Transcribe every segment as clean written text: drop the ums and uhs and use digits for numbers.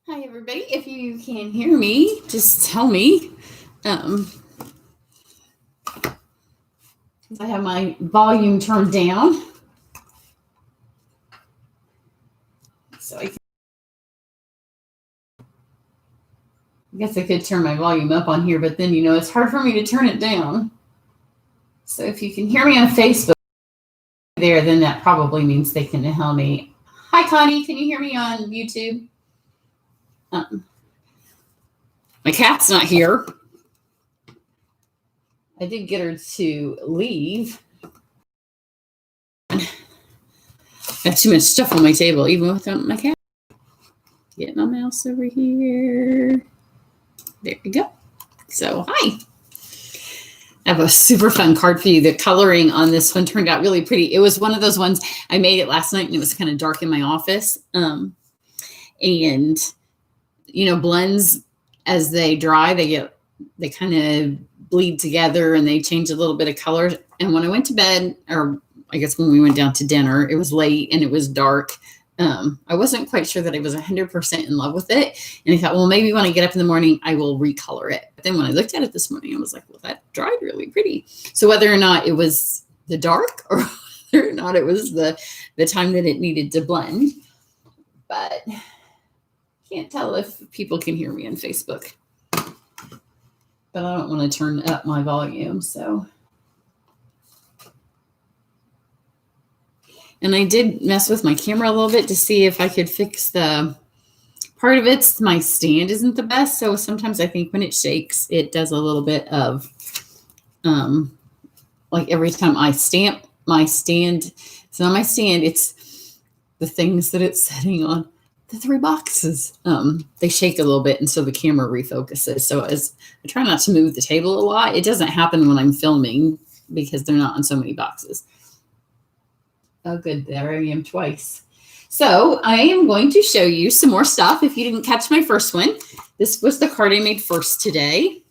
Hi, everybody. If you can hear me, just tell me. I have my volume turned down. So I guess I could turn my volume up on here, but then, it's hard for me to turn it down. So if you can hear me on Facebook there, then that probably means they can hear me. Hi, Connie. Can you hear me on YouTube? My cat's not here. I did get her to leave. I have too much stuff on my table, even without my cat. Get my mouse over here. There we go. So, hi. I have a super fun card for you. The coloring on this one turned out really pretty. It was one of those ones, I made it last night and it was kind of dark in my office. And, blends as they dry, they kind of bleed together and they change a little bit of color. And when I went to bed, or I guess when we went down to dinner, it was late and it was dark. I wasn't quite sure that I was 100% in love with it. And I thought, well, maybe when I get up in the morning, I will recolor it. But then when I looked at it this morning, I was like, well, that dried really pretty. So whether or not it was the dark or whether or not it was the time that it needed to blend, but can't tell if people can hear me on Facebook. But I don't want to turn up my volume, so. And I did mess with my camera a little bit to see if I could fix the part of it. My stand isn't the best. So sometimes I think when it shakes, it does a little bit of, like every time I stamp my stand, it's not my stand, it's the things that it's setting on the 3 boxes. They shake a little bit. And so the camera refocuses. So as I try not to move the table a lot, it doesn't happen when I'm filming because they're not on so many boxes. Oh, good. There I am twice. So I am going to show you some more stuff. If you didn't catch my first one, this was the card I made first today.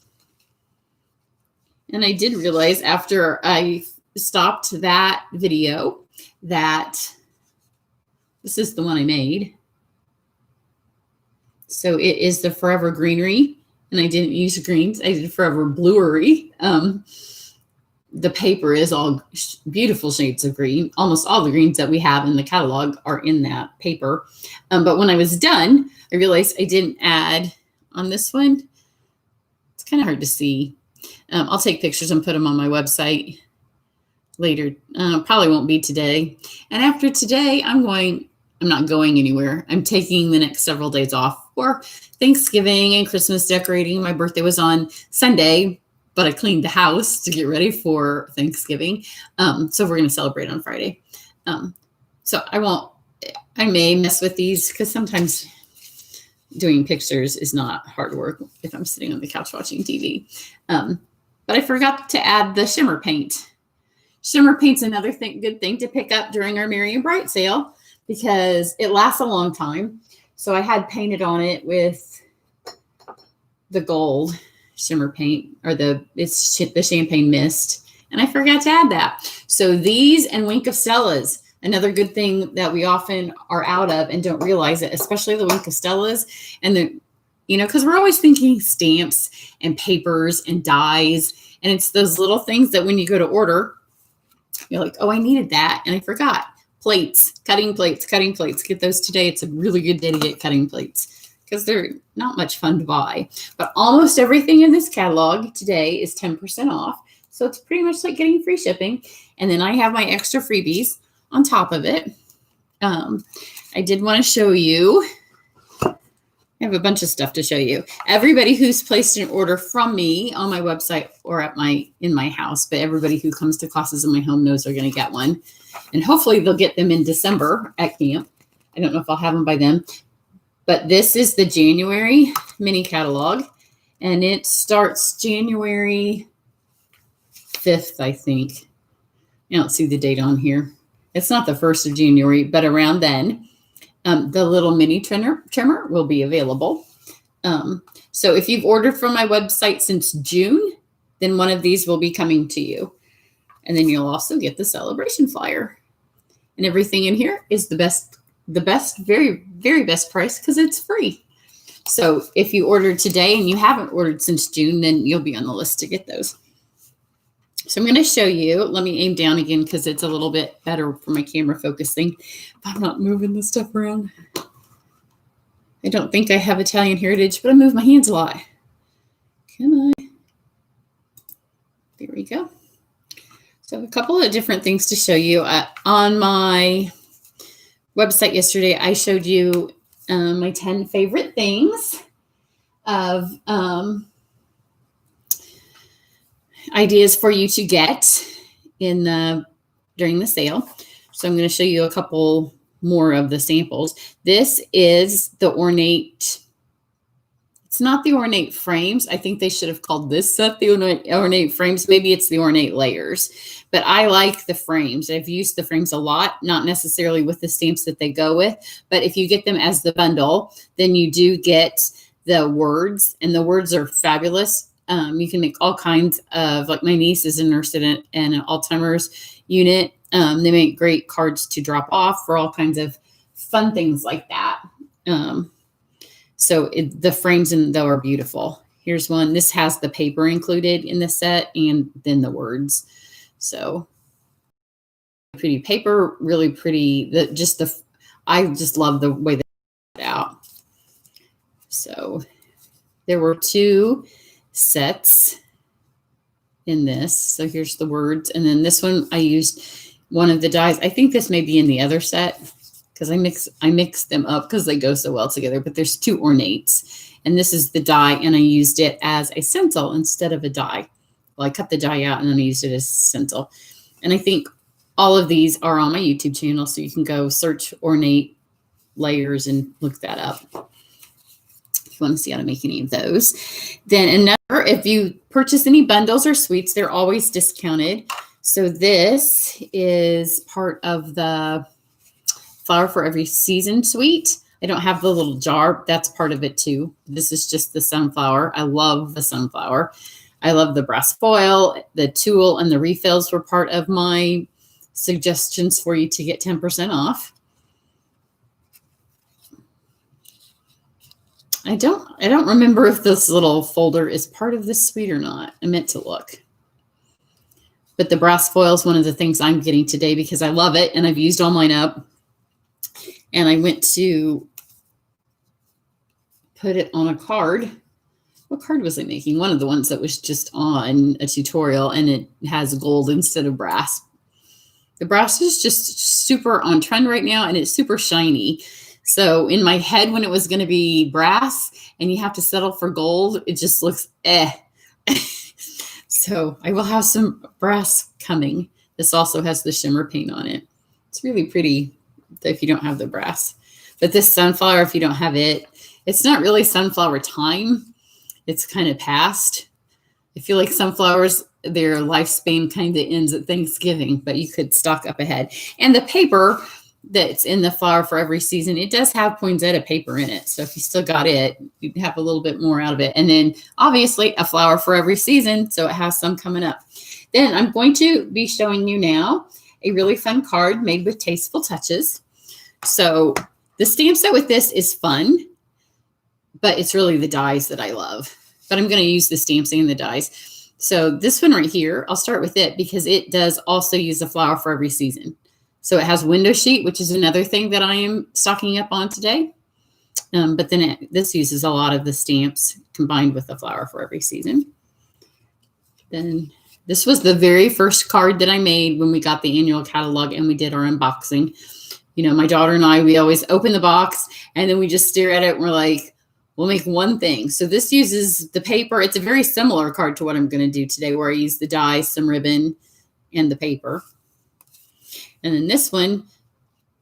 And I did realize after I stopped that video that this is the one I made. So it is the Forever Greenery. And I didn't use greens. I did Forever Blurry. The paper is all beautiful shades of green. Almost all the greens that we have in the catalog are in that paper. But when I was done, I realized I didn't add on this one. It's kind of hard to see. I'll take pictures and put them on my website later. Probably won't be today. And after today, I'm not going anywhere. I'm taking the next several days off for Thanksgiving and Christmas decorating. My birthday was on Sunday, but I cleaned the house to get ready for Thanksgiving. So we're going to celebrate on Friday. So I may mess with these because sometimes doing pictures is not hard work if I'm sitting on the couch watching TV. But I forgot to add the shimmer paint. Shimmer paint's another good thing to pick up during our Merry and Bright sale because it lasts a long time. So I had painted on it with the gold shimmer paint, or it's the champagne mist, and I forgot to add that. So these and Wink of Stella's, another good thing that we often are out of and don't realize it, especially the Wink of Stella's, and because we're always thinking stamps and papers and dies, and it's those little things that when you go to order, you're like, oh, I needed that, and I forgot. Cutting plates. Get those today. It's a really good day to get cutting plates, because they're not much fun to buy. But almost everything in this catalog today is 10% off. So it's pretty much like getting free shipping. And then I have my extra freebies on top of it. I did want to show you. I have a bunch of stuff to show you. Everybody who's placed an order from me on my website or in my house, but everybody who comes to classes in my home knows they're going to get one. And hopefully they'll get them in December at camp. I don't know if I'll have them by then. But this is the January mini catalog, and it starts January 5th, I think. I don't see the date on here. It's not the 1st of January, but around then, the little mini trimmer will be available. So if you've ordered from my website since June, then one of these will be coming to you. And then you'll also get the celebration flyer. And everything in here is the best, very, very best price because it's free. So if you ordered today and you haven't ordered since June, then you'll be on the list to get those. So I'm going to show you. Let me aim down again because it's a little bit better for my camera focusing. If I'm not moving this stuff around. I don't think I have Italian heritage, but I move my hands a lot. Come on. There we go. So I have a couple of different things to show you. On my website yesterday, I showed you my 10 favorite things of ideas for you to get during the sale. So I'm going to show you a couple more of the samples. This is the ornate. It's not the ornate frames. I think they should have called this set the ornate frames. Maybe it's the ornate layers, but I like the frames. I've used the frames a lot, not necessarily with the stamps that they go with, but if you get them as the bundle, then you do get the words, and the words are fabulous. You can make all kinds of, like my niece is a nurse in an Alzheimer's unit. They make great cards to drop off for all kinds of fun things like that. So the frames though are beautiful. Here's one. This has the paper included in the set and then the words. So pretty paper, really pretty. I just love the way they put it out. So there were 2 sets in this. So here's the words. And then this one, I used one of the dies. I think this may be in the other set because I mix them up because they go so well together, but there's 2 ornates. And this is the die, and I used it as a stencil instead of a die. Well, I cut the die out and then I used it as a stencil. And I think all of these are on my YouTube channel, so you can go search ornate layers and look that up if you want to see how to make any of those. Then another, if you purchase any bundles or suites, they're always discounted. So this is part of the Flower for Every Season suite. I don't have the little jar. That's part of it too. This is just the sunflower. I love the sunflower. I love the brass foil. The tulle and the refills were part of my suggestions for you to get 10% off. I don't remember if this little folder is part of this suite or not. I meant to look. But the brass foil is one of the things I'm getting today because I love it and I've used all mine up. And I went to put it on a card. What card was I making? One of the ones that was just on a tutorial, and it has gold instead of brass. The brass is just super on trend right now, and it's super shiny. So in my head, when it was going to be brass and you have to settle for gold, it just looks eh. So I will have some brass coming. This also has the shimmer paint on it. It's really pretty if you don't have the brass. But this sunflower, if you don't have it, it's not really sunflower time. It's kind of past. I feel like sunflowers, their lifespan kind of ends at Thanksgiving, but you could stock up ahead. And the paper that's in the Flower for Every Season, it does have poinsettia paper in it. So if you still got it, you'd have a little bit more out of it. And then obviously a Flower for Every Season, so it has some coming up. Then I'm going to be showing you now a really fun card made with Tasteful touches. So the stamp set with this is fun, but it's really the dies that I love. But I'm going to use the stamps and the dies. So this one right here, I'll start with it because it does also use a Flower for Every Season. So it has window sheet, which is another thing that I am stocking up on today. But then this uses a lot of the stamps combined with the Flower for Every Season. Then this was the very first card that I made when we got the annual catalog and we did our unboxing. You know, my daughter and I, we always open the box and then we just stare at it and we're like, we'll make one thing. So this uses the paper. It's a very similar card to what I'm going to do today, where I use the die, some ribbon, and the paper. And then this one,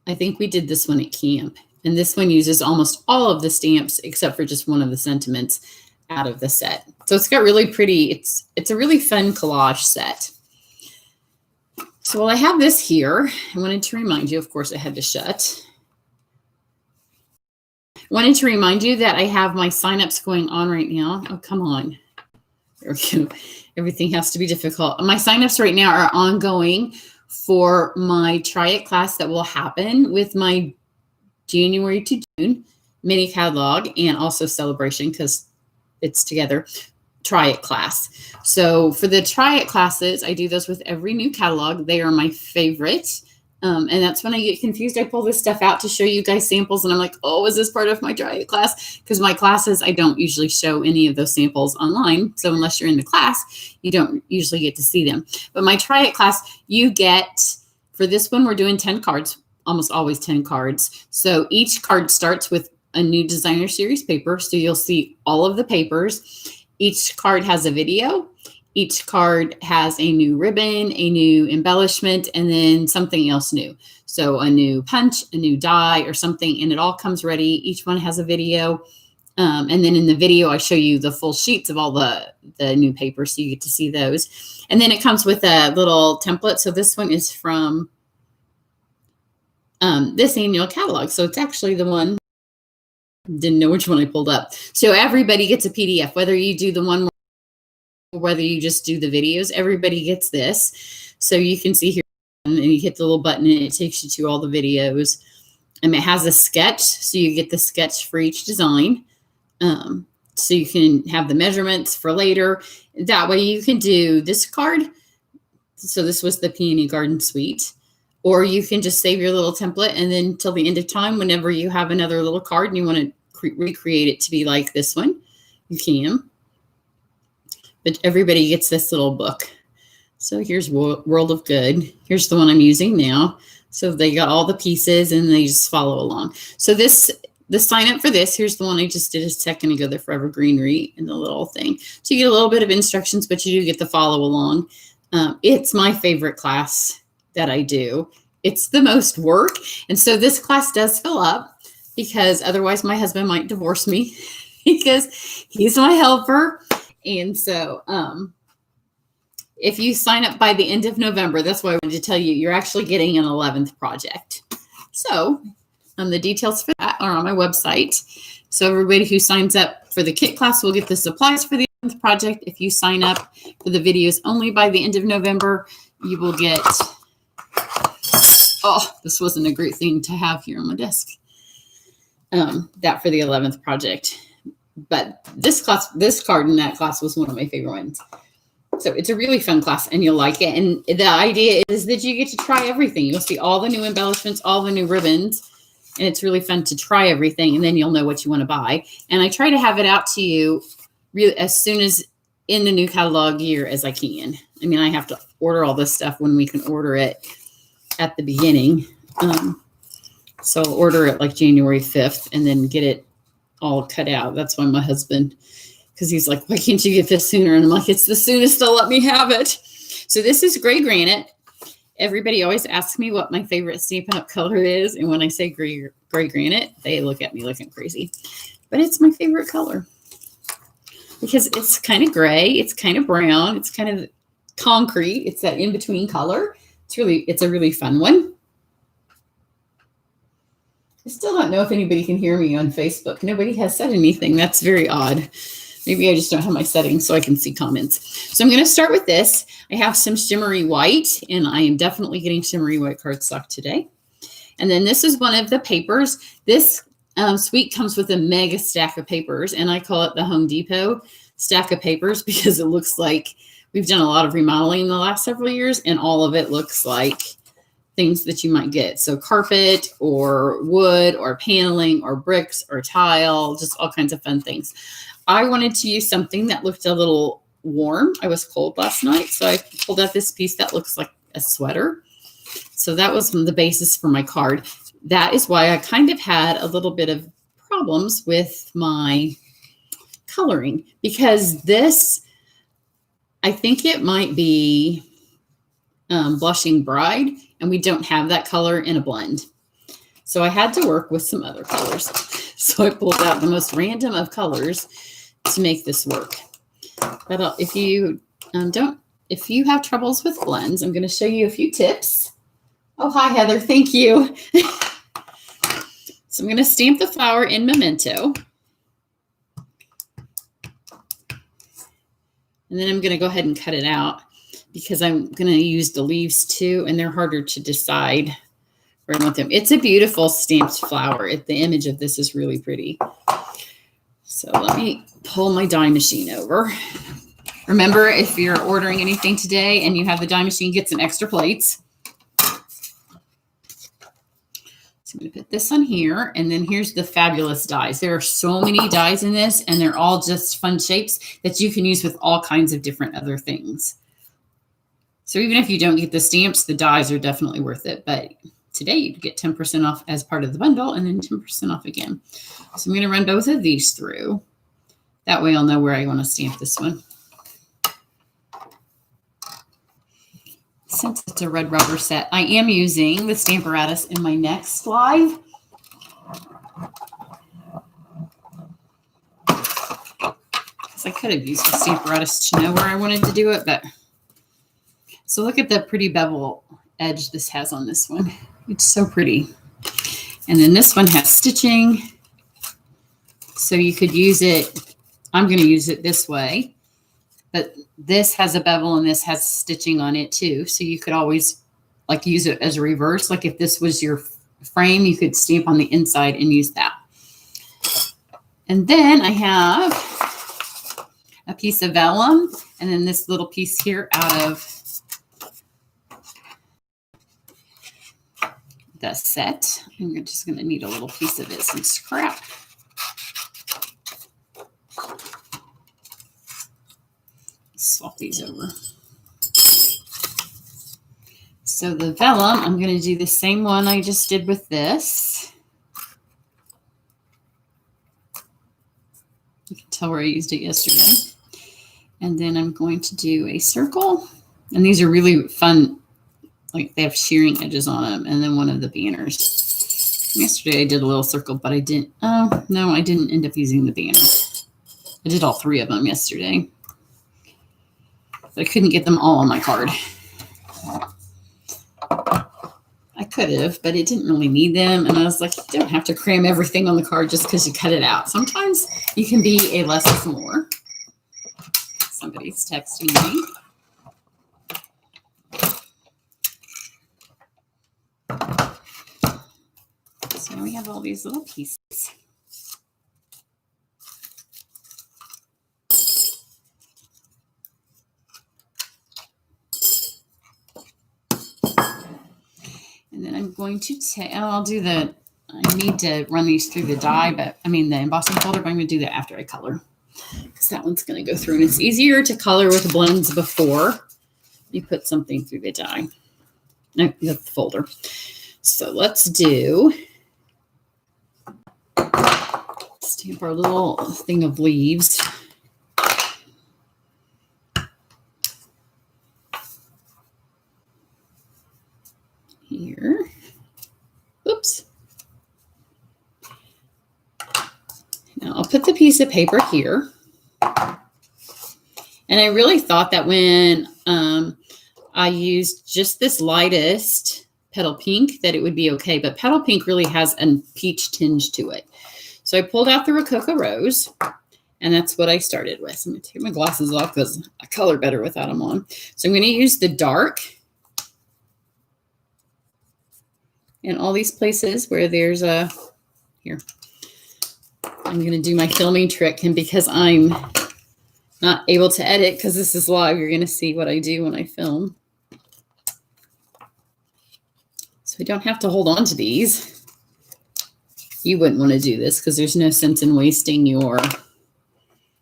I think we did this one at camp. And this one uses almost all of the stamps except for just one of the sentiments out of the set. So it's got really pretty, it's a really fun collage set. So while I have this here, I wanted to remind you, of course, I had to shut. I wanted to remind you that I have my signups going on right now. Oh, come on. There we go. Everything has to be difficult. My signups right now are ongoing for my Try It class that will happen with my January to June mini catalog and also celebration, because it's together, try it class. So for the try it classes, I do those with every new catalog. They are my favorite. And that's when I get confused. I pull this stuff out to show you guys samples, and I'm like, oh, is this part of my try it class? Because my classes, I don't usually show any of those samples online. So unless you're in the class, you don't usually get to see them. But my try it class, you get, for this one, we're doing 10 cards, almost always 10 cards. So each card starts with a new designer series paper. So you'll see all of the papers. Each card has a video. Each card has a new ribbon, a new embellishment, and then something else new. So a new punch, a new die, or something, and it all comes ready. Each one has a video. And then in the video, I show you the full sheets of all the new papers, so you get to see those. And then it comes with a little template. So this one is from this annual catalog. So it's actually the one, didn't know which one I pulled up. So everybody gets a PDF, whether you do the one, whether you just do the videos, everybody gets this. So you can see here, and you hit the little button and it takes you to all the videos. And it has a sketch, so you get the sketch for each design. So you can have the measurements for later. That way you can do this card. So this was the Peony Garden Suite. Or you can just save your little template, and then till the end of time, whenever you have another little card and you want to recreate it to be like this one, you can. But everybody gets this little book. So here's World of Good. Here's the one I'm using now. So they got all the pieces and they just follow along. So the sign up for this, here's the one I just did a second ago, the Forever Greenery and the little thing. So you get a little bit of instructions, but you do get the follow along. It's my favorite class that I do. It's the most work. And so this class does fill up, because otherwise my husband might divorce me because he's my helper. And so if you sign up by the end of November, that's why I wanted to tell you, you're actually getting an 11th project. So the details for that are on my website. So everybody who signs up for the kit class will get the supplies for the 11th project. If you sign up for the videos only by the end of November, you will get, oh, this wasn't a great thing to have here on my desk. That for the 11th project. But this card in that class was one of my favorite ones. So it's a really fun class, and you'll like it. And the idea is that you get to try everything. You'll see all the new embellishments, all the new ribbons, and it's really fun to try everything, and then you'll know what you want to buy. And I try to have it out to you really as soon as in the new catalog year as I can. I mean, I have to order all this stuff when we can order it at the beginning. So I'll order it like January 5th and then get it all cut out. That's why my husband, because he's like, why can't you get this sooner? And I'm like, it's the soonest they'll let me have it. So this is gray granite. Everybody always asks me what my favorite Stampin' Up! Color is. And when I say gray granite, they look at me like I'm crazy. But it's my favorite color because it's kind of gray. It's kind of brown. It's kind of concrete. It's that in-between color. It's a really fun one. I still don't know if anybody can hear me on Facebook. Nobody has said anything. That's very odd. Maybe I just don't have my settings so I can see comments. So I'm going to start with this. I have some shimmery white, and I am definitely getting shimmery white cardstock today. And then this is one of the papers. This suite comes with a mega stack of papers, and I call it the Home Depot stack of papers because it looks like we've done a lot of remodeling in the last several years, and all of it looks like things that you might get. So carpet or wood or paneling or bricks or tile, just all kinds of fun things. I wanted to use something that looked a little warm. I was cold last night, so I pulled out this piece that looks like a sweater. So that was the basis for my card. That is why I kind of had a little bit of problems with my coloring, because this, I think it might be Blushing Bride, and we don't have that color in a blend. So I had to work with some other colors. So I pulled out the most random of colors to make this work. But if you have troubles with blends, I'm going to show you a few tips. Oh, hi, Heather. Thank you. So I'm going to stamp the flower in Memento. And then I'm going to go ahead and cut it out, because I'm going to use the leaves too, and they're harder to decide where I want them. It's a beautiful stamped flower. The image of this is really pretty. So let me pull my die machine over. Remember, if you're ordering anything today and you have the die machine, get some extra plates. So I'm going to put this on here, and then here's the fabulous dies. There are so many dies in this, and they're all just fun shapes that you can use with all kinds of different other things. So even if you don't get the stamps, the dies are definitely worth it. But today you get 10% off as part of the bundle and then 10% off again. So I'm going to run both of these through. That way I'll know where I want to stamp this one. Since it's a red rubber set, I am using the Stamparatus in my next live. Because I could have used the Stamparatus to know where I wanted to do it, but so look at the pretty bevel edge this has on this one. It's so pretty. And then this one has stitching. So you could use it. I'm going to use it this way. But this has a bevel and this has stitching on it too. So you could always like use it as a reverse. Like if this was your frame, you could stamp on the inside and use that. And then I have a piece of vellum and then this little piece here out of the set. And you're just going to need a little piece of it, some scrap. Swap these over. So the vellum, I'm going to do the same one I just did with this. You can tell where I used it yesterday. And then I'm going to do a circle. And these are really fun. Like they have shearing edges on them. And then one of the banners. Yesterday I did a little circle, but I didn't. Oh, no, I didn't end up using the banner. I did all three of them yesterday. But I couldn't get them all on my card. I could have, but it didn't really need them. And I was like, you don't have to cram everything on the card just because you cut it out. Sometimes you can be a less is more. Somebody's texting me. So we have all these little pieces. And then I'm going to take, I'll do the, I need to run these through the die, but I mean the embossing folder, but I'm going to do that after I color. Because that one's going to go through. And it's easier to color with blends before you put something through the die. No, the folder. So let's do, stamp our little thing of leaves. Here. Oops. Now I'll put the piece of paper here. And I really thought that when I used just this lightest petal pink that it would be okay, but petal pink really has a peach tinge to it. So I pulled out the Rococo Rose, and that's what I started with. I'm going to take my glasses off because I color better without them on. So I'm going to use the dark in all these places where there's a, here, I'm going to do my filming trick. And because I'm not able to edit because this is live, you're going to see what I do when I film. So I don't have to hold on to these. You wouldn't want to do this because there's no sense in wasting your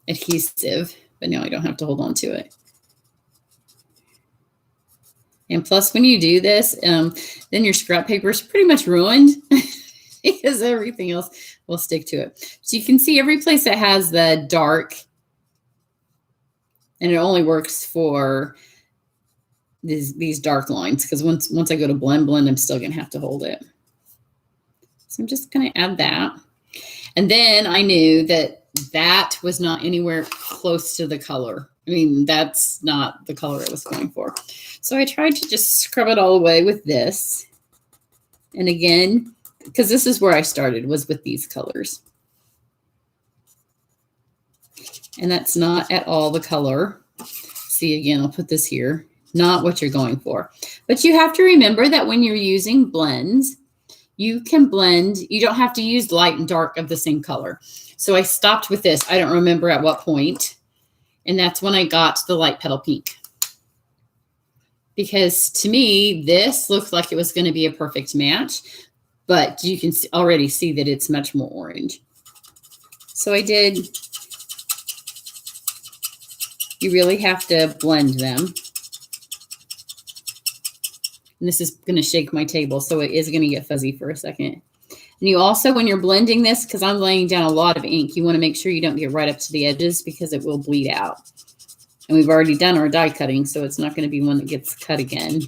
adhesive, but now I don't have to hold on to it. And plus, when you do this, then your scrap paper is pretty much ruined because everything else will stick to it. So you can see every place that has the dark, and it only works for these dark lines because once I go to blend, I'm still going to have to hold it. So I'm just going to add that. And then I knew that that was not anywhere close to the color. I mean, that's not the color I was going for. So I tried to just scrub it all away with this. And again, because this is where I started, was with these colors. And that's not at all the color. See, again, I'll put this here. Not what you're going for. But you have to remember that when you're using blends, you can blend. You don't have to use light and dark of the same color. So I stopped with this. I don't remember at what point. And that's when I got the light petal pink. Because to me, this looked like it was going to be a perfect match, but you can already see that it's much more orange. So I did. You really have to blend them. And this is going to shake my table, so it is going to get fuzzy for a second. And you also, when you're blending this, because I'm laying down a lot of ink, you want to make sure you don't get right up to the edges because it will bleed out. And we've already done our die cutting, so it's not going to be one that gets cut again.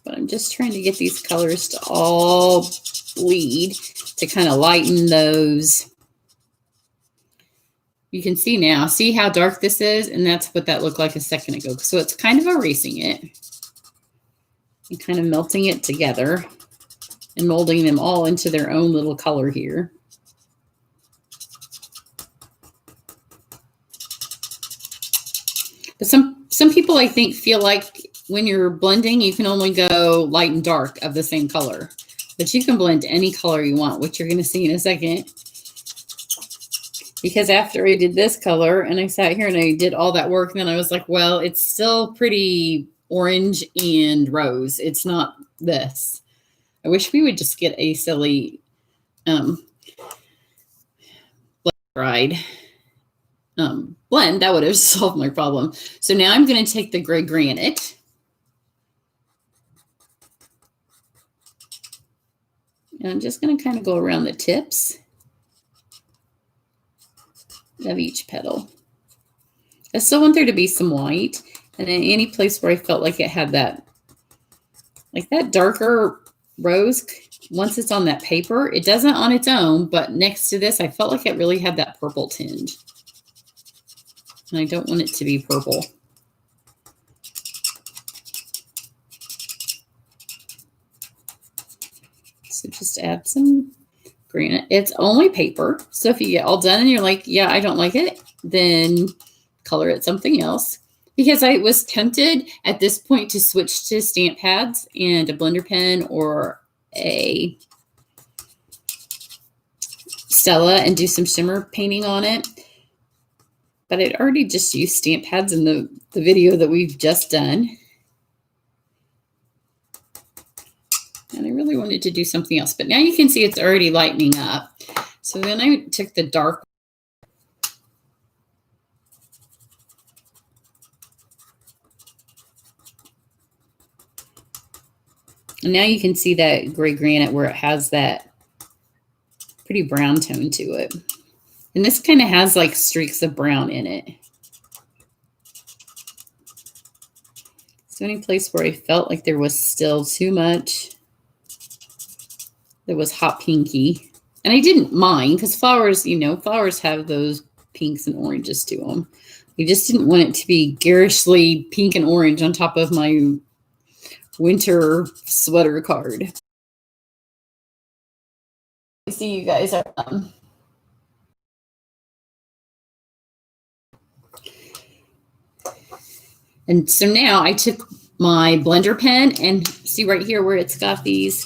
But I'm just trying to get these colors to all bleed to kind of lighten those. You can see now, see how dark this is? And that's what that looked like a second ago. So it's kind of erasing it and kind of melting it together and molding them all into their own little color here. But some people, I think, feel like when you're blending, you can only go light and dark of the same color. But you can blend any color you want, which you're going to see in a second. Because after I did this color and I sat here and I did all that work, then I was like, well, it's still pretty orange and rose. It's not this. I wish we would just get a silly blend. That would have solved my problem. So now I'm going to take the gray granite. And I'm just going to kind of go around the tips of each petal. I still want there to be some white, and in any place where I felt like it had that, like that darker rose, once it's on that paper, it doesn't on its own, but next to this, I felt like it really had that purple tinge. And I don't want it to be purple. So just add some granite. It's only paper. So if you get all done and you're like, yeah, I don't like it, then color it something else. Because I was tempted at this point to switch to stamp pads and a blender pen or a Stella and do some shimmer painting on it. But I'd already just used stamp pads in the video that we've just done. And I really wanted to do something else. But now you can see it's already lightening up. So then I took the dark. And now you can see that gray granite where it has that pretty brown tone to it. And this kind of has like streaks of brown in it. So any place where I felt like there was still too much, that was hot pinky. And I didn't mind because flowers, you know, flowers have those pinks and oranges to them. I just didn't want it to be garishly pink and orange on top of my winter sweater card. I see you guys are And so now I took my blender pen and see right here where it's got these,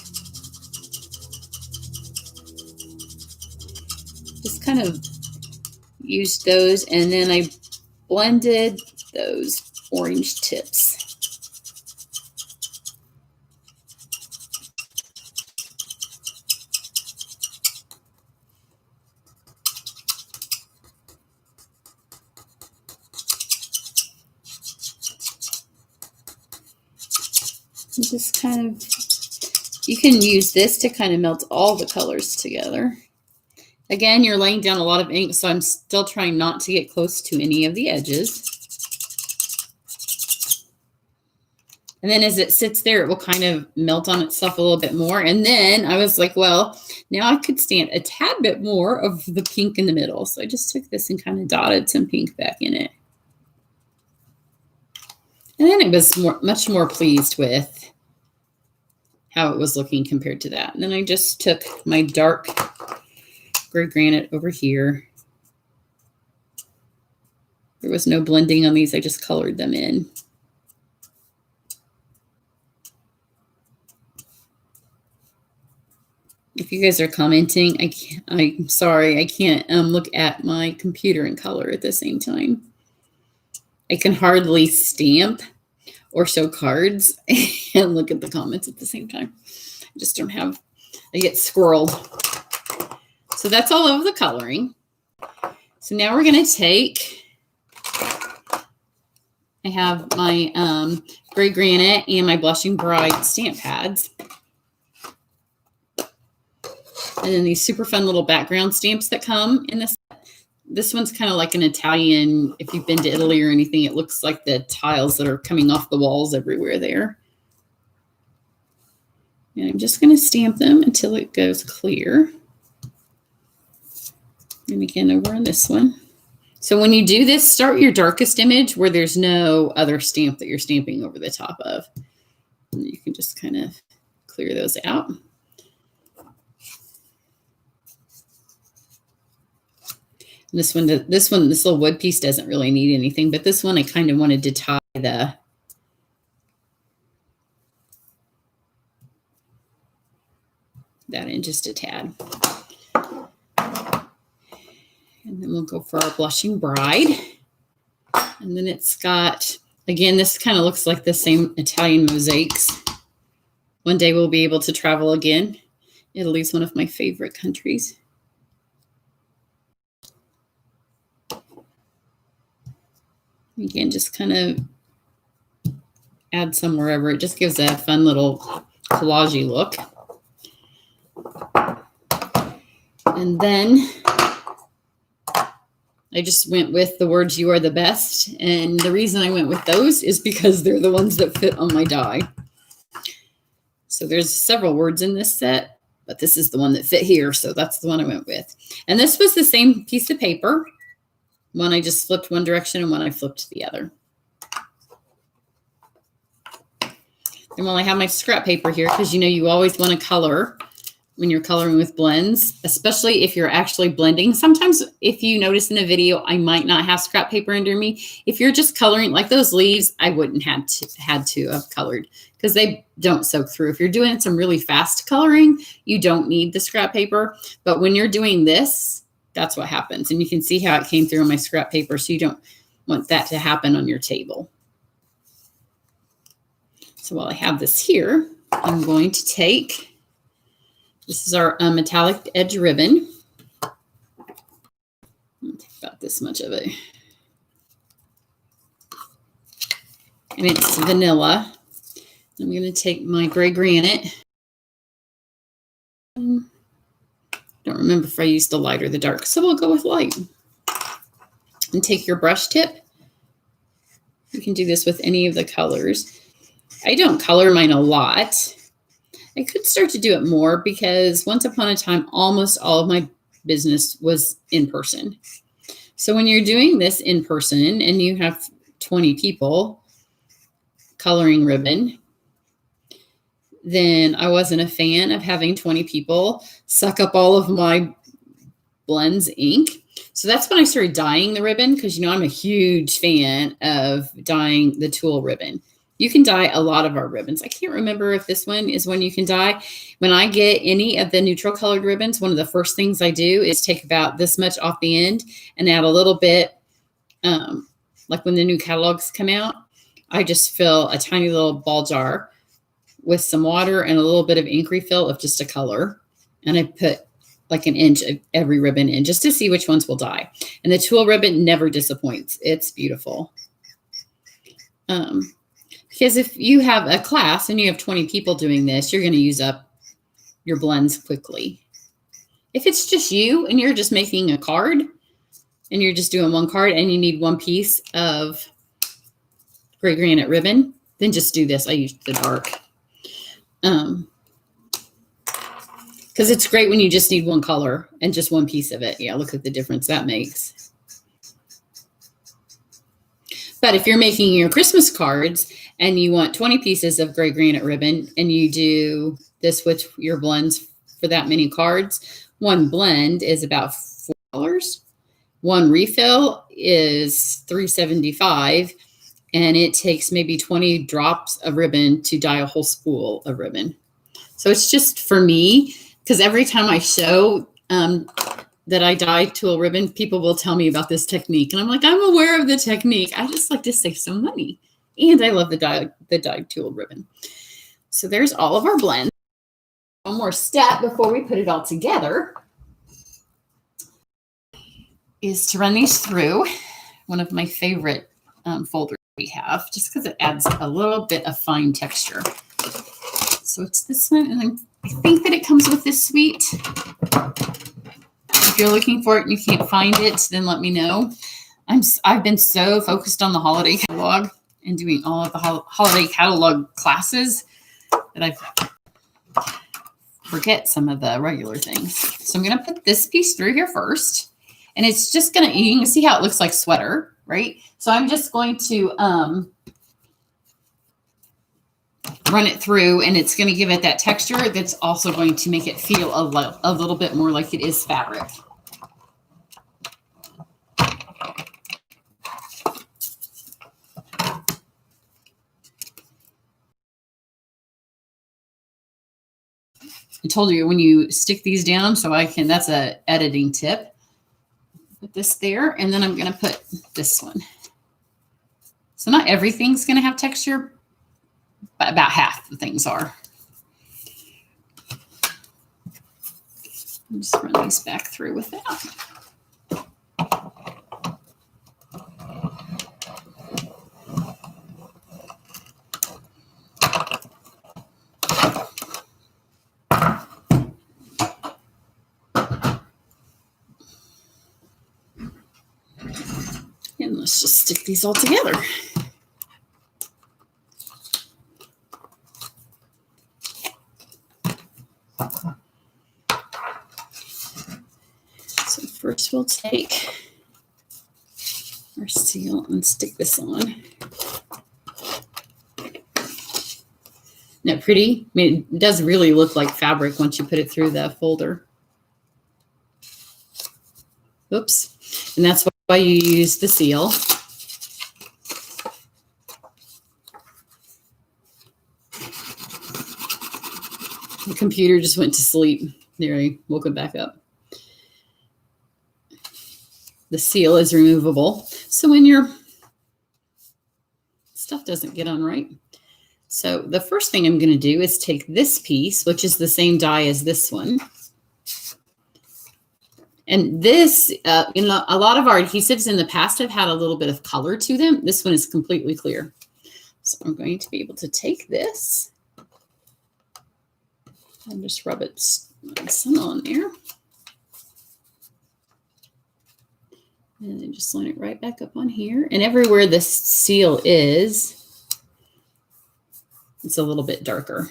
just kind of used those, and then I blended those orange tips. Just kind of, you can use this to kind of melt all the colors together. Again, you're laying down a lot of ink, so I'm still trying not to get close to any of the edges. And then as it sits there, it will kind of melt on itself a little bit more. And then I was like, well, now I could stand a tad bit more of the pink in the middle. So I just took this and kind of dotted some pink back in it. And then I was much more pleased with how it was looking compared to that. And then I just took my dark gray granite over here. There was no blending on these. I just colored them in. If you guys are commenting, I'm sorry, I can't look at my computer and color at the same time. I can hardly stamp or show cards and look at the comments at the same time. I just don't have, I get squirreled. So that's all of the coloring. So now we're going to take, I have my gray granite and my blushing bride stamp pads. And then these super fun little background stamps that come in this. This one's kind of like an Italian, if you've been to Italy or anything, it looks like the tiles that are coming off the walls everywhere there. And I'm just going to stamp them until it goes clear. And again, over on this one. So when you do this, start your darkest image where there's no other stamp that you're stamping over the top of. And you can just kind of clear those out. This little wood piece doesn't really need anything, but this one I kind of wanted to tie that in just a tad. And then we'll go for our blushing bride. And then it's got, again, this kind of looks like the same Italian mosaics. One day we'll be able to travel again. Italy's one of my favorite countries. Again, just kind of add some wherever. It just gives a fun little collagey look. And then I just went with the words "you are the best." And the reason I went with those is because they're the ones that fit on my die. So there's several words in this set, but this is the one that fit here. So that's the one I went with. And this was the same piece of paper. One I just flipped one direction and one I flipped the other. And while I have my scrap paper here, because you know you always want to color when you're coloring with blends, especially if you're actually blending. Sometimes if you notice in a video, I might not have scrap paper under me. If you're just coloring like those leaves, I wouldn't have had to have colored because they don't soak through. If you're doing some really fast coloring, you don't need the scrap paper. But when you're doing this, that's what happens. And you can see how it came through on my scrap paper. So you don't want that to happen on your table. So while I have this here, I'm going to take, this is our metallic edge ribbon. I'm going to take about this much of it. And it's vanilla. I'm going to take my gray granite. Don't remember if I used the light or the dark, so we'll go with light. And take your brush tip. You can do this with any of the colors. I don't color mine a lot. I could start to do it more because once upon a time, almost all of my business was in person. So when you're doing this in person and you have 20 people coloring ribbon, then I wasn't a fan of having 20 people suck up all of my blends ink. So that's when I started dyeing the ribbon because, you know, I'm a huge fan of dyeing the tulle ribbon. You can dye a lot of our ribbons. I can't remember if this one is one you can dye. When I get any of the neutral colored ribbons, one of the first things I do is take about this much off the end and add a little bit, like when the new catalogs come out, I just fill a tiny little ball jar with some water and a little bit of ink refill of just a color. And I put like an inch of every ribbon in just to see which ones will dye. And the tulle ribbon never disappoints. It's beautiful. Because if you have a class and you have 20 people doing this, you're going to use up your blends quickly. If it's just you and you're just making a card and you're just doing one card and you need one piece of gray granite ribbon, then just do this. I use the dark. Because it's great when you just need one color and just one piece of it. Yeah, look at the difference that makes. But if you're making your Christmas cards and you want 20 pieces of gray granite ribbon and you do this with your blends for that many cards, one blend is about $4. One refill is $3.75, and it takes maybe 20 drops of ribbon to dye a whole spool of ribbon. So it's just, for me, because every time I show that I dye tulle ribbon, people will tell me about this technique. And I'm like, I'm aware of the technique. I just like to save some money. And I love the dyed tulle ribbon. So there's all of our blends. One more step before we put it all together is to run these through one of my favorite folders we have, just because it adds a little bit of fine texture. So it's this one, and I think that it comes with this suite. If you're looking for it and you can't find it, then let me know. I've been so focused on the holiday catalog and doing all of the holiday catalog classes that I forget some of the regular things. So I'm going to put this piece through here first, and it's just going to, you can see how it looks like sweater, right? So I'm just going to run it through, and it's going to give it that texture that's also going to make it feel a little bit more like it is fabric. I told you when you stick these down, so that's a editing tip. Put this there, and then I'm going to put this one. So not everything's going to have texture, but about half the things are. I'll just run these back through with that. And let's just stick these all together. So first we'll take our seal and stick this on. Isn't that pretty? I mean, it does really look like fabric once you put it through the folder. Oops. And that's why you use the seal. The computer just went to sleep. There, I woke it back up. The seal is removable. So when your stuff doesn't get on right. So the first thing I'm going to do is take this piece, which is the same dye as this one. And this, a lot of our adhesives in the past have had a little bit of color to them. This one is completely clear. So I'm going to be able to take this and just rub it nice and on there. And then just line it right back up on here. And everywhere this seal is, it's a little bit darker.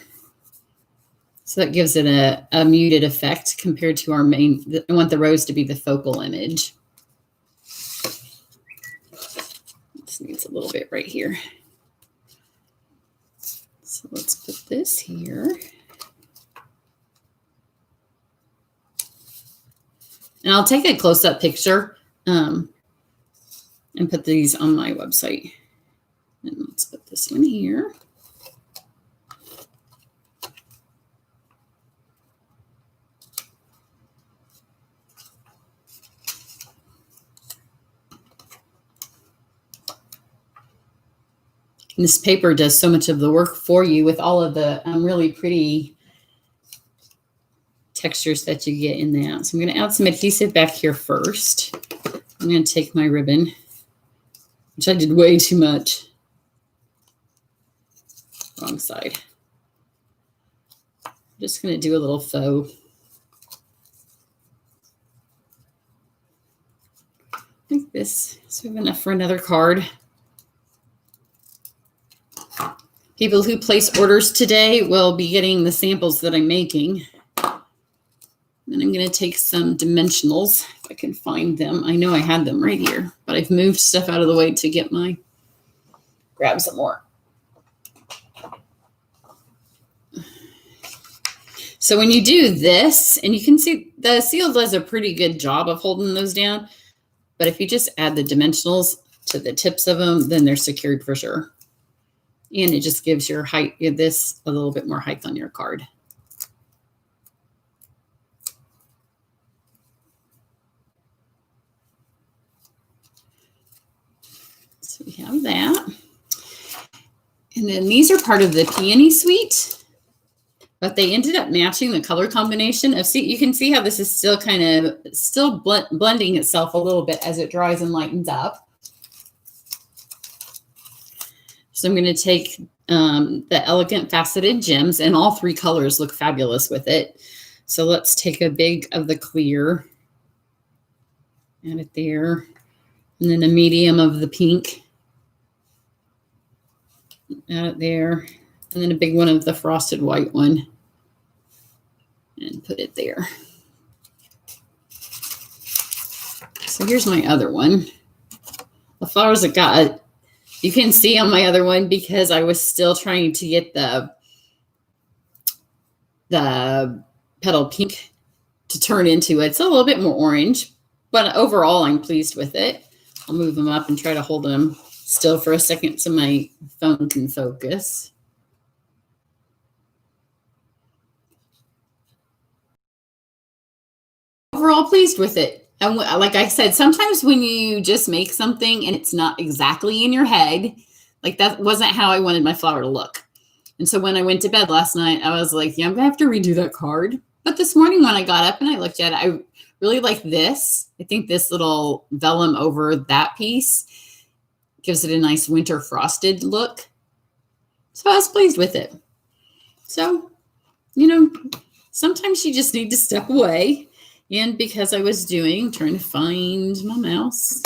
So that gives it a muted effect compared to our main. I want the rose to be the focal image. This needs a little bit right here. So let's put this here. And I'll take a close-up picture and put these on my website. And let's put this one here. And this paper does so much of the work for you with all of the really pretty textures that you get in that. So I'm going to add some adhesive back here first. I'm going to take my ribbon, which I did way too much. Wrong side. I'm just going to do a little faux. Like this. So we have enough for another card. People who place orders today will be getting the samples that I'm making. Then I'm going to take some dimensionals, if I can find them. I know I had them right here, but I've moved stuff out of the way to get grab some more. So when you do this, and you can see the seal does a pretty good job of holding those down, but if you just add the dimensionals to the tips of them, then they're secured for sure. And it just gives your height, this a little bit more height on your card. And then these are part of the peony suite, but they ended up matching the color combination of, see, you can see how this is still kind of blending itself a little bit as it dries and lightens up. So I'm going to take the Elegant Faceted Gems, and all three colors look fabulous with it. So let's take a big of the clear, add it there, and then a medium of the pink, add it there, and then a big one of the frosted white one, and put it there. So here's my other one. The flowers I got, you can see on my other one, because I was still trying to get the petal pink to turn into it's a little bit more orange, but overall I'm pleased with it. I'll move them up and try to hold them still for a second so my phone can focus. Overall pleased with it. And like I said, sometimes when you just make something and it's not exactly in your head, like that wasn't how I wanted my flower to look. And so when I went to bed last night, I was like, yeah, I'm gonna have to redo that card. But this morning when I got up and I looked at it, I really like this. I think this little vellum over that piece gives it a nice winter frosted look. So I was pleased with it. So, you know, sometimes you just need to step away. And because I was trying to find my mouse.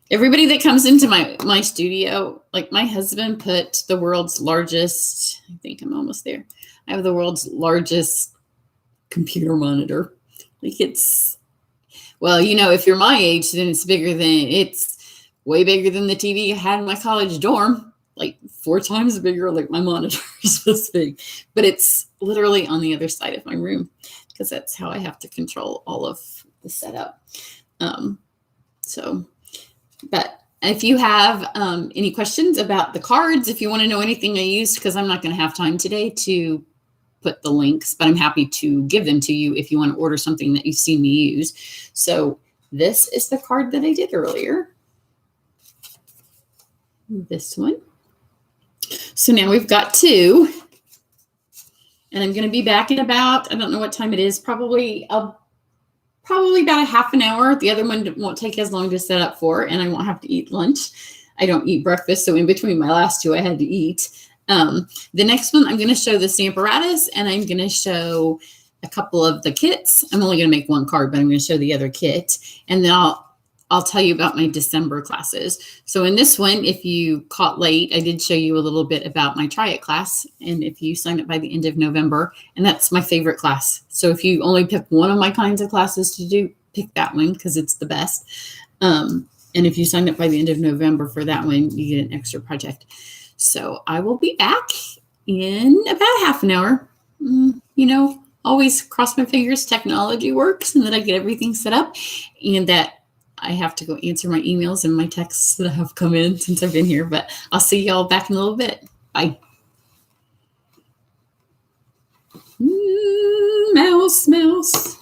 Everybody that comes into my studio, like my husband put the world's largest, I think I'm almost there. I have the world's largest computer monitor. Like it's, well, you know, if you're my age, then it's way bigger than the TV I had in my college dorm, like 4 times bigger. Like my monitor is this big, but it's literally on the other side of my room, because that's how I have to control all of the setup. But if you have any questions about the cards, if you want to know anything I used, because I'm not going to have time today to put the links, but I'm happy to give them to you if you want to order something that you've seen me use. So this is the card that I did earlier. This one. So now we've got 2. And I'm going to be back in about, I don't know what time it is, probably about a half an hour. The other one won't take as long to set up for, and I won't have to eat lunch. I don't eat breakfast, so in between my last 2, I had to eat. The next one, I'm going to show the Stamparatus, and I'm going to show a couple of the kits. I'm only going to make 1 card, but I'm going to show the other kit. And then I'll tell you about my December classes. So in this one, if you caught late, I did show you a little bit about my Try It class. And if you sign up by the end of November, and that's my favorite class. So if you only pick one of my kinds of classes to do, pick that one because it's the best. And if you sign up by the end of November for that one, you get an extra project. So I will be back in about half an hour. You know, always cross my fingers technology works and that I get everything set up, and that I have to go answer my emails and my texts that have come in since I've been here, but I'll see y'all back in a little bit. Bye. Mouse.